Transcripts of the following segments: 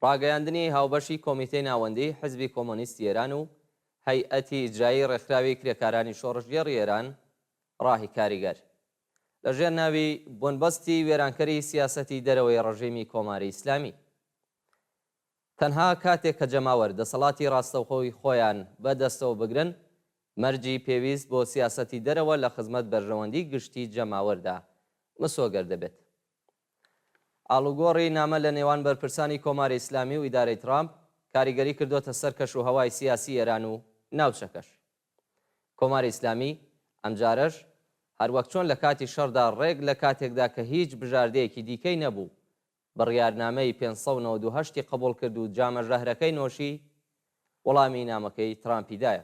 ڕاگەیاندنی هاوبەشی کۆمیتەی ناوەندی حزبی کۆمۆنیستی ئێران و هەیئەتی ئیجرایی ڕێکخراوی کرێکارانی شۆڕژگێڕی ئێران ڕاهی کاریگەر لەژێر ناوی بۆنبەستی وێرانکەری سیاسەتی دەرەوەی ڕژیمی کۆماری ئیسلامی تەنها کاتێک کە جەماوەر دەسەڵاتی ڕاستەوخۆی خۆیان بەدەستەوە بگرن مەرجی پێویست بۆ سیاسەتی دەرەوە لە خزمەت بەرژەوەندی گشتی جەماوەردا مسۆگەر دەبێت. ئاڵوگۆڕی نامە لە نێوان بەرپرسانی کۆماری ئیسلامی و ئیدارەی ترامپ کاریگەری کردوتە سەر کەش و هەوای سیاسی ئێران و ناوچەکەش. کۆماری ئیسلامی ئەمجارەش هەروەک چۆن لە کاتی شەڕدا ڕێک لە کاتێکدا کە هیچ بژاردەیەکی دیکەی نەبوو بڕیارنامەی 598 قبول کرد و جامە ژەهرەکەی نۆشی وەڵامی نامەکەی ترامپیدایە.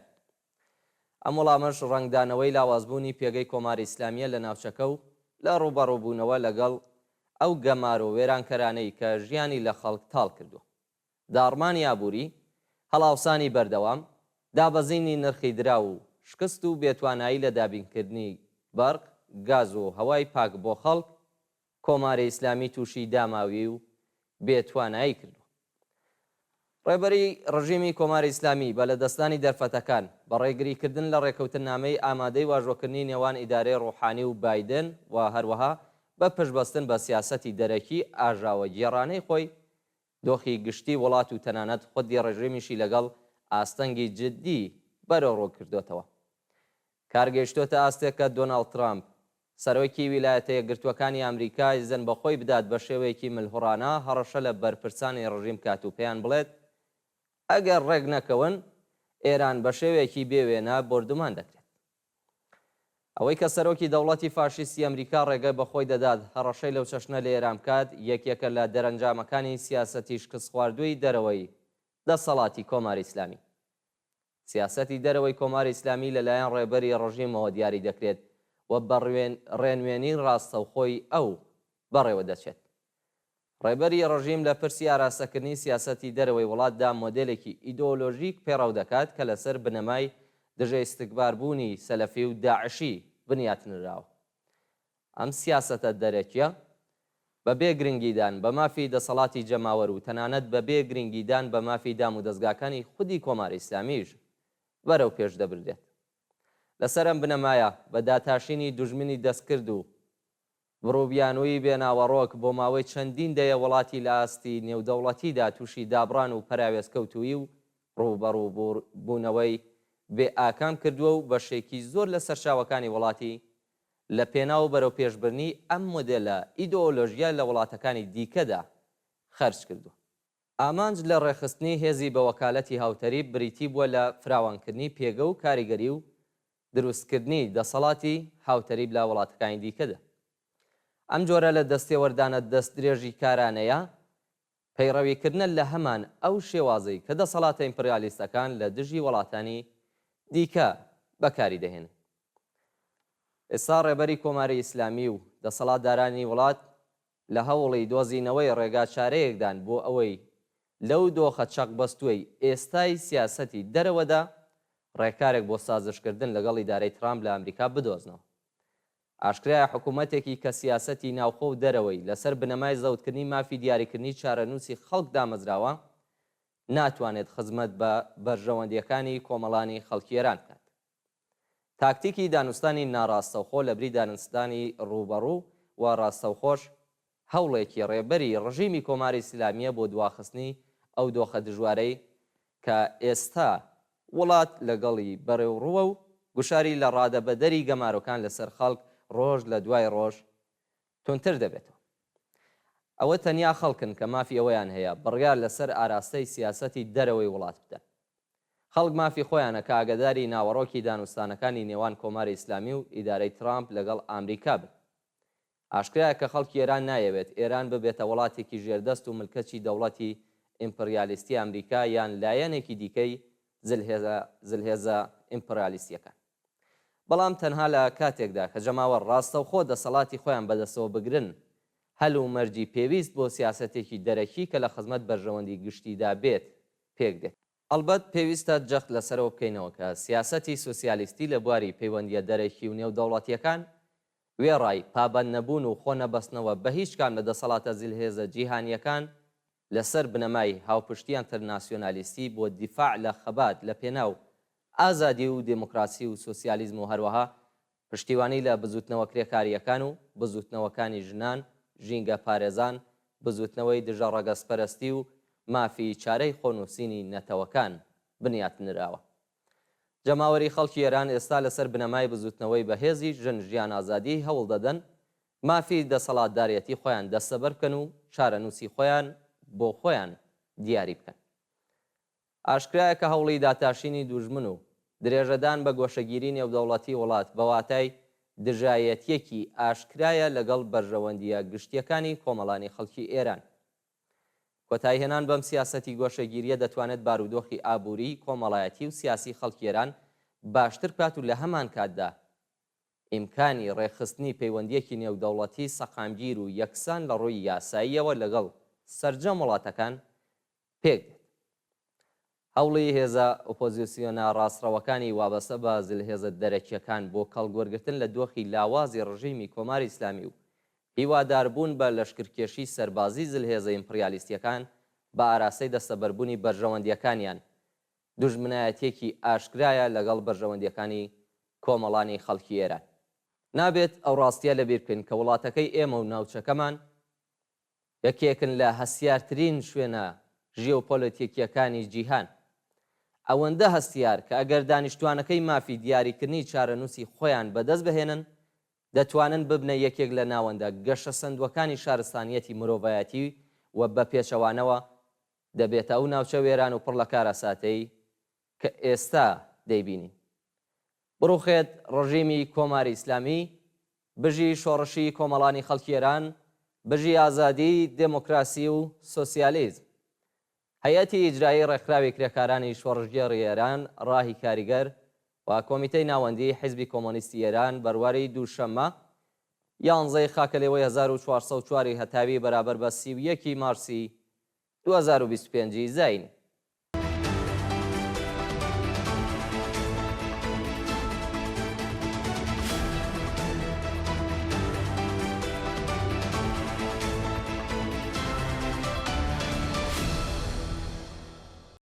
ئەم وەڵامەش ڕەنگدانەوەی لاوازبوونی پێگەی کۆماری ئیسلامیە لە ناوچەکە و لە ڕوبەڕووبوونەوە لەگەڵ ئەو گەمار و وێرانکەرانەی کە ژیانی لە خەڵک تاڵ کردو. داڕمانی ئابووری، هەڵاوسانی بەردەوام، دابەزینی نرخی درا و شکست و بێتوانایی لە دابینکردنی بەرق، گاز و هەوای پاک بۆ خەڵک کۆماری ئیسلامی تووشی داماوی و بێتوانایی کردو. ڕێبەری ڕژیمی کۆماری ئیسلامی بە لەدەستانی دەرفەتەکان بە ڕێگریکردن لە ڕێکەوتنامەی ئامادەی واژۆکردنی نێوان ئیدارەی ڕوحانی و بایدن و هەروەها بە پشتبەستن بە سیاسەتی دەرەکی ئاژاوە گێڕانەی خۆی دۆخی گشتی وڵات و تەنانەت خودی ڕێژیمیشی لەگەڵ ئاستەنگی جددی بەرەوڕوو کردوێتەوە. کارگەیشتۆتە ئاستێک کە دۆناڵد ترامپ سەرۆکی ویلایەتە یەکگرتووەکانی ئەمریکای زەن بەخۆی بدات بە شێوەیەکی ملهوڕانە هەڕەشە لە بەرپرسانی ڕژیم کات و پێیان بڵێت ئەگەر ڕێک نەکەون ئێران بە شێوەیەکی بێوێنە بردومان دەکرێت. ئەوەی کە سەرۆکی دەوڵەتی فاشیستی ئەمریکا ڕێگەی بەخۆی دەدات هەڕەشەی لەو چەشنە لە ئێران بکات یەکێکە لە دەرەنجامەکانی سیاسەتی شکست خواردووی دەرەوەی دەسەڵاتی کۆماری ئیسلامی. سیاسەتی دەرەوەی کۆماری ئیسلامی لەلایەن ڕێبەری ڕژیمەوە دیاری دەکرێت و بە ڕێنوێنی ڕاستەوخۆی ئەو بەڕێوە دەچێت. ڕێبەری ڕژیم لە پرسی ئاراستەکردنی سیاسەتی دەرەوەی وڵاتدا مۆدێلێکی ئیدۆلۆژیک پێڕاو دەکات کە لەسەر بنەمای دژە ئیستیکباربوونی سەلەفی و داعشی بنیاتنراوە. ئەم سیاسەتە دەرەکیە بەبێ گرنگیدان بە مافی دەسەڵاتی جەماوەر و تەنانەت بەبێ گرنگیدان بە مافی دام و دەستگاکانی خودی کۆماری ئیسلامیش بەرەو پێش دەبردێت. لەسەر ئەم بنەمایە بە داتاشینی دوژمنی دەستکرد و بڕووبیانووی بێناوەڕۆک بۆ ماوەی چەندین دەیە وڵاتی لە ئاستی نێودەوڵەتیدا تووشی دابڕان و پەراوێزکەوتووی و ڕووبەڕوو بوونەوەی بێ ئاکام کردووە و بەشێکی زۆر لە سەرچاوەکانی وڵاتی لە پێناو بەرەو پێشبرنی ئەم مۆدێلە ئیدۆلۆژیە لە وڵاتەکانی دیکەدا خەرج کردووە. ئامانج لە ڕێخستنی هێزی بە وەکالەتی هاوتەری بریتی بووە لە فراوانکردنی پێگە و کاریگەری و دروستکردنی دەسەڵاتی هاوتەری لە وڵاتەکانی دیکەدا. ئەم جۆرە لە دەستێوەردانە دەست درێژی کارانەیە پەیڕەویکردنە لە هەمان ئەو شێوازەی کە دەسەڵاتە ئیمپریالیستەکان لە دژی وڵاتانی دیکە بەکاری دەهێن. ئێستا ڕێبەری کۆماری ئیسلامی و دەسەڵاتدارانی وڵات لە هەوڵی دۆزینەوەی ڕێگا چارەیەکدان بۆ ئەوەی لەو دۆخە چەق بەستووی ئێستای سیاسەتی دەرەوەدا ڕێکارێک بۆ سازشکردن لەگەڵ ئیدارەی ترامپ لە ئەمریکا بدۆزنەوە. ئاشکرایە حکوومەتێکی کە سیاسەتی ناوخۆ و دەرەوەی لەسەر بنەمای زەوتکردنی مافی دیاریکردنی چارەنووسی خەڵک دامەزراوە ناتوانێت خزمەت بە بەرژەوەندیەکانی کۆمەڵانی خەڵکی ئێران بکات. تاکتیکی دانوستانی ناڕاستەوخۆ لە بری دانستانی ڕوبەڕوو و ڕاستەوخۆش هەوڵێکی ڕێبەری ڕژیمی کۆماری ئیسلامیە بۆ دواخستنی ئەو دۆخە دژوارەی کە ئێستا وڵات لەگەڵی بەڕێوڕووە و گوشاری لە ڕادەبەدەری گەمارۆکان لەسەر خەڵک ڕۆژ لە دوای ڕۆژ تونتر دەبێتەوە. ئەوە تەنیا خەڵکن کە مافی ئەوەیان هەیە بڕیار لەسەر ئاراستەی سیاسەتی دەرەوەی وڵات بدەن. خەڵک مافی خۆیانە کە ئاگداری ناوەڕۆکی دانوستانەکانی نێوان کۆماری ئیسلامی و ئیدارەی ترامپ لەگەڵ ئامریکا بن. ئاشکرایە کە خەڵکی ئێران نایەوێت ئێران ببێتە وڵاتێکی ژێردەست و ملکەتی دەوڵەتی ئیمپریالیستی ئەمریکا یان لایەنێکی دیکەی زلهێزە ئیمپریالیستیەکان. بەڵام تەنها لە کاتێکدا کە جەماوەر ڕاستەوخۆ دەسەڵاتی خۆیان بەدەستەوە بگرن هەل و مەرجی پێویست بۆ سیاسەتێکی دەرەکی کە لە خزمەت بەرژەوەندی گشتیدا بێت پێک دێت. ئەلبەت پێویستە جەخت لەسەرەوە بکەینەوە کە سیاسەتی سوسیالیستی لە بواری پەیوەندیە دەرەکی و نێودەوڵەتیەکان وێڕای پابەند نەبوون و خۆ نەبەستنەوە بە هیچ کام لە دەسەڵاتە زیلهێزە جیهانیەکان لەسەر بنەمای هاوپشتیان تەرناسیۆنالیستی بۆ دیفاع لە خەبات لە پێناو ئازادی و دموکراسی و سۆسیالیزم و هەروەها پشتیوانی لە بزوتنەوە کرێکاریەکان و بزوتنەوەکانی ژنان، ژینگە پارێزان، بزوتنەوەی دژە ڕەگەزپەرستی و مافی چارەی خۆنووسینی نەتەوەکان بنیاتنراوە. جەماوەری خەڵکی ئێران ئێستا لەسەر بنەمای بزوتنەوەی بەهێزی ژن ژیان ئازادی هەوڵ دەدەن مافی دەسەڵاتدارەتی خۆیان دەستەبەر بکەن و چارەنووسی خۆیان بۆ خۆیان دیاری بکەن. ئاشکرایە کە هەوڵی داتاشینی دوژمن و درێژەدان بە گۆشەگیری نێودەوڵەتی وڵات بەواتای دژایەتیەکی ئاشکرایە لەگەڵ بەرژەوەندیە گشتیەکانی کۆمەڵانی خەڵکی ئێران. کۆتایی هێنان بەم سیاسەتی گۆشەگیریە دەتوانێت بارودۆخی ئابووری، کۆمەڵایەتی و سیاسی خەڵکی ئێران باشتر بکات و لە هەمان کاتدا ئیمکانی ڕێخستنی پەیوەندیەکی نێودەوڵەتی سەقامگیر و یەکسان لە ڕووی یاساییەوە لەگەڵ سەرجەم وڵاتەکان پێک دێت. هەوڵی هێزە ئۆپۆزیسیۆنە ڕاستڕەوەکانی وابەستە بە زلهێزە دەرەکیەکان بۆ کەڵگوەرگرتن لە دۆخی لاوازی ڕژیمی کۆماری ئیسلامی و هیواداربوون بە لەشکرکێشی سەربازی زلهێزە ئیمپریالیستیەکان بە ئاراستەی دەستەبەربوونی بەرژەوەندیەکانیان دوژمنایەتێکی ئاشکرایە لەگەڵ بەرژەوەندیەکانی کۆمەڵانی خەڵکی ئێران. نابێت ئەو ڕاستیە لەبیر بکەین کە وڵاتەکەی ئێمە و ناوچەکەمان یەکێکن لە هەستیارترین شوێنە ژیۆپۆلیتیکیەکانی جیهان. ئەوەندە هەستیار کە ئەگەر دانیشتوانەکەی مافی دیاریکردنی چارەنووسی خۆیان بەدەست بهێنن دەتوانن ببنە یەکێک لە ناوەندە گەشە سندوەکانی شارستانیەتی مرۆڤایەتی و بە پێچەوانەوە دەبێتە ئەو ناوچە وێران و پڕ لە کارەساتەی کە ئێستا دەیبینین. بڕوخێت ڕژیمی کۆماری ئیسلامی، بژی شۆڕشی کۆمەڵانی خەڵکی ئێران، بژی ئازادی، دموکراسی و سۆسیالیزم. هەیەتی ئیجرایی ڕێکخراوی کرێکارانی شۆڕژگێڕی ئێران ڕاهی کاریگەر و کۆمیتەی ناوەندی حیزبی کۆمۆنیستی ئێران بەرواری دووشەممە 11 خاکەلێوەی 1404 هەتاوی بەرابەر بە 31 مارسی 2025 زین